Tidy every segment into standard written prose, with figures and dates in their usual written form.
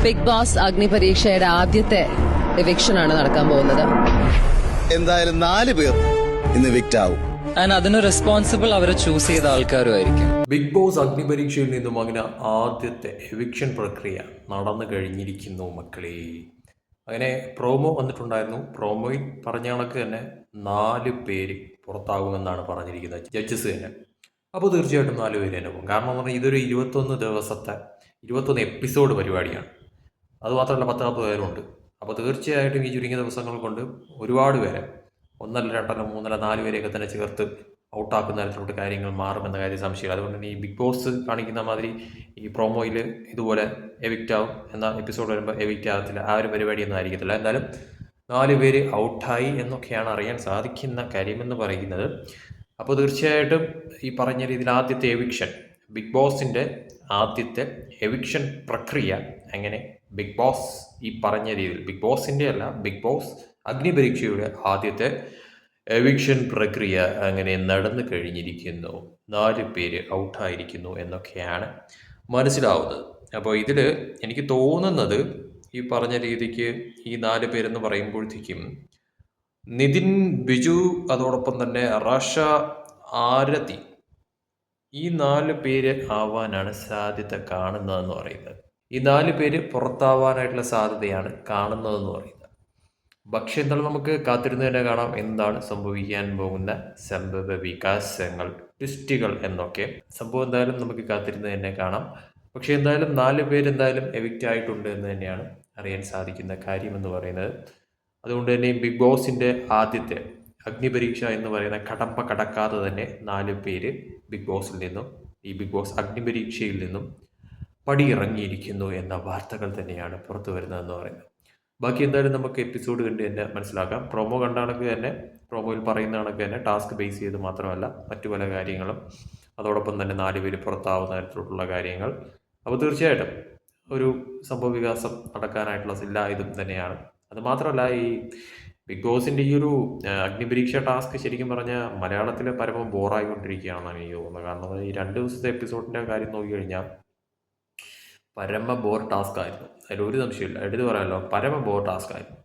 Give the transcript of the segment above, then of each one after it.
Big boss അഗ്നിപരീക്ഷയുടെ ആദ്യത്തെ എവിക്ഷനാണ് നടക്കാൻ പോകുന്നത്. എന്തായാലും 4 പേർ ഇന്ന് വിക്റ്റ് ആവും. അതിന് റെസ്പോൺസിബിൾ അവരെ ചൂസ് ചെയ്ത ആൾക്കാരുമായിരിക്കും. ബിഗ് ബോസ് അഗ്നിപരീക്ഷയിൽ നിന്നും അങ്ങനെ ആദ്യത്തെ എവിക്ഷൻ പ്രക്രിയ നടന്നു കഴിഞ്ഞിരിക്കുന്നു മക്കളെ. അങ്ങനെ പ്രോമോ വന്നിട്ടുണ്ടായിരുന്നു. പ്രോമോയിൽ പറഞ്ഞ കണക്ക് തന്നെ 4 പേര് പുറത്താകുമെന്നാണ് പറഞ്ഞിരിക്കുന്നത് ജഡ്ജസ് തന്നെ. അപ്പോൾ തീർച്ചയായിട്ടും 4 പേര് തന്നെ പോകും. കാരണം എന്ന് പറഞ്ഞാൽ ഇതൊരു 21 എപ്പിസോഡ് പരിപാടിയാണ്. അതുമാത്രമല്ല 10 പേരുണ്ട്. അപ്പോൾ തീർച്ചയായിട്ടും ഈ ചുരുങ്ങിയ ദിവസങ്ങൾ കൊണ്ട് ഒരുപാട് പേരെ 1 2 3 4 പേരെയൊക്കെ തന്നെ ചേർത്ത് ഔട്ടാക്കുന്ന തരത്തിലോട്ട് കാര്യങ്ങൾ മാറുമെന്ന കാര്യം സംശയമില്ല. അതുകൊണ്ട് തന്നെ ഈ ബിഗ് ബോസ് കാണിക്കുന്ന മാതിരി ഈ പ്രോമോയിൽ ഇതുപോലെ എവിക്റ്റ് ആവും എന്ന എപ്പിസോഡ് വരുമ്പോൾ എവിക്റ്റ് ആകത്തില്ല. ആ ഒരു പരിപാടിയൊന്നും ആയിരിക്കത്തില്ല. എന്തായാലും 4 പേര് ഔട്ടായി എന്നൊക്കെയാണ് അറിയാൻ സാധിക്കുന്ന കാര്യമെന്ന് പറയുന്നത്. അപ്പോൾ തീർച്ചയായിട്ടും ഈ പറഞ്ഞ രീതിയിൽ ആദ്യത്തെ എവിക്ഷൻ, ബിഗ് ബോസിൻ്റെ ആദ്യത്തെ എവിക്ഷൻ പ്രക്രിയ അങ്ങനെ ബിഗ് ബോസ് ഈ പറഞ്ഞ രീതിയിൽ, ബിഗ് ബോസിൻ്റെ അല്ല, ബിഗ് ബോസ് അഗ്നിപരീക്ഷയുടെ ആദ്യത്തെ എവിക്ഷൻ പ്രക്രിയ അങ്ങനെ നടന്നു കഴിഞ്ഞിരിക്കുന്നു. 4 പേര് ഔട്ടായിരിക്കുന്നു എന്നൊക്കെയാണ് മനസ്സിലാവുന്നത്. അപ്പോൾ ഇതിൽ എനിക്ക് തോന്നുന്നത് ഈ പറഞ്ഞ രീതിക്ക് ഈ 4 പേരെന്ന് പറയുമ്പോഴത്തേക്കും നിതിൻ, ബിജു, അതോടൊപ്പം തന്നെ റഷ, ആരതി, ഈ 4 പേര് ആവാനാണ് സാധ്യത കാണുന്നതെന്ന് പറയുന്നത്. ഈ 4 പേര് പുറത്താവാനായിട്ടുള്ള സാധ്യതയാണ് കാണുന്നതെന്ന് പറയുന്നത്. പക്ഷേ എന്തായാലും നമുക്ക് കാത്തിരുന്ന് തന്നെ കാണാം എന്താണ് സംഭവിക്കാൻ പോകുന്ന സംഭവ വികാസങ്ങൾ, ട്വിസ്റ്റുകൾ എന്നൊക്കെ. സംഭവം എന്തായാലും നമുക്ക് കാത്തിരുന്ന് തന്നെ കാണാം. പക്ഷേ എന്തായാലും 4 പേര് എന്തായാലും എവിക്റ്റ് ആയിട്ടുണ്ട് എന്ന് തന്നെയാണ് അറിയാൻ സാധിക്കുന്ന കാര്യമെന്ന് പറയുന്നത്. അതുകൊണ്ട് തന്നെ ബിഗ് ബോസിൻ്റെ ആദ്യത്തെ അഗ്നിപരീക്ഷ എന്ന് പറയുന്ന കടമ്പ കടക്കാതെ തന്നെ 4 പേര് ബിഗ് ബോസിൽ നിന്നും, ഈ ബിഗ് ബോസ് അഗ്നിപരീക്ഷയിൽ നിന്നും പടിയിറങ്ങിയിരിക്കുന്നു എന്ന വാർത്തകൾ തന്നെയാണ് പുറത്തു വരുന്നതെന്ന് പറയുന്നത്. ബാക്കി എന്തായാലും നമുക്ക് എപ്പിസോഡ് കണ്ട് തന്നെ മനസ്സിലാക്കാം. പ്രൊമോ കണ്ട കണക്ക് തന്നെ, പ്രൊമോയിൽ പറയുന്ന കണക്ക് തന്നെ ടാസ്ക് ബേസ് ചെയ്ത് മാത്രമല്ല മറ്റു പല കാര്യങ്ങളും, അതോടൊപ്പം തന്നെ 4 പേര് പുറത്താവുന്ന തരത്തിലുള്ള കാര്യങ്ങൾ. അപ്പോൾ തീർച്ചയായിട്ടും ഒരു സംഭവ വികാസം നടക്കാനായിട്ടുള്ള എല്ലാ ഇതും തന്നെയാണ്. അതുമാത്രമല്ല ഈ ബിഗ് ബോസിൻ്റെ ഈ ഒരു അഗ്നിപരീക്ഷ ടാസ്ക് ശരിക്കും പറഞ്ഞാൽ മലയാളത്തിൽ പരമ ബോറായിക്കൊണ്ടിരിക്കുകയാണെന്നാണ് എനിക്ക് തോന്നുന്നത്. കാരണം ഈ 2 ദിവസത്തെ എപ്പിസോഡിൻ്റെ കാര്യം നോക്കിക്കഴിഞ്ഞാൽ പരമ ബോർ ടാസ്ക് ആയിരുന്നു. അതിലൊരു സംശയമില്ല, എടുത്ത് പറയാമല്ലോ, പരമ ബോർ ടാസ്ക് ആയിരുന്നു.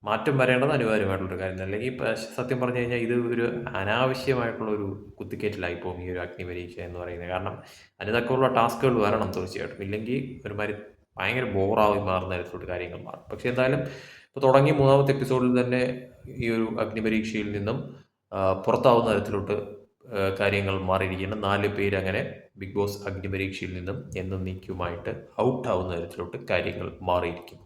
മാറ്റം വരേണ്ടത് അനിവാര്യമായിട്ടുള്ളൊരു കാര്യം. അല്ലെങ്കിൽ സത്യം പറഞ്ഞു കഴിഞ്ഞാൽ ഇത് ഒരു അനാവശ്യമായിട്ടുള്ളൊരു കുത്തിക്കയറ്റിലായി പോകും ഈ ഒരു അഗ്നിപരീക്ഷ എന്ന് പറയുന്നത്. കാരണം അതിനൊക്കെയുള്ള ടാസ്കുകൾ വരണം തീർച്ചയായിട്ടും. ഇല്ലെങ്കിൽ ഒരുമാതിരി ഭയങ്കര ബോറായി മാറുന്ന തരത്തിലുള്ള കാര്യങ്ങൾ മാറും. പക്ഷേ എന്തായാലും ഇപ്പോൾ തുടങ്ങി 3ാമത്തെ എപ്പിസോഡിൽ തന്നെ ഈ ഒരു അഗ്നിപരീക്ഷയിൽ നിന്നും പുറത്താവുന്ന തരത്തിലോട്ട് കാര്യങ്ങൾ മാറിയിരിക്കുന്ന 4 പേര് അങ്ങനെ ബിഗ് ബോസ് അഗ്നിപരീക്ഷയിൽ നിന്നും എന്നേക്കുമായിട്ട് ഔട്ടാവുന്ന തരത്തിലോട്ട് കാര്യങ്ങൾ മാറിയിരിക്കും.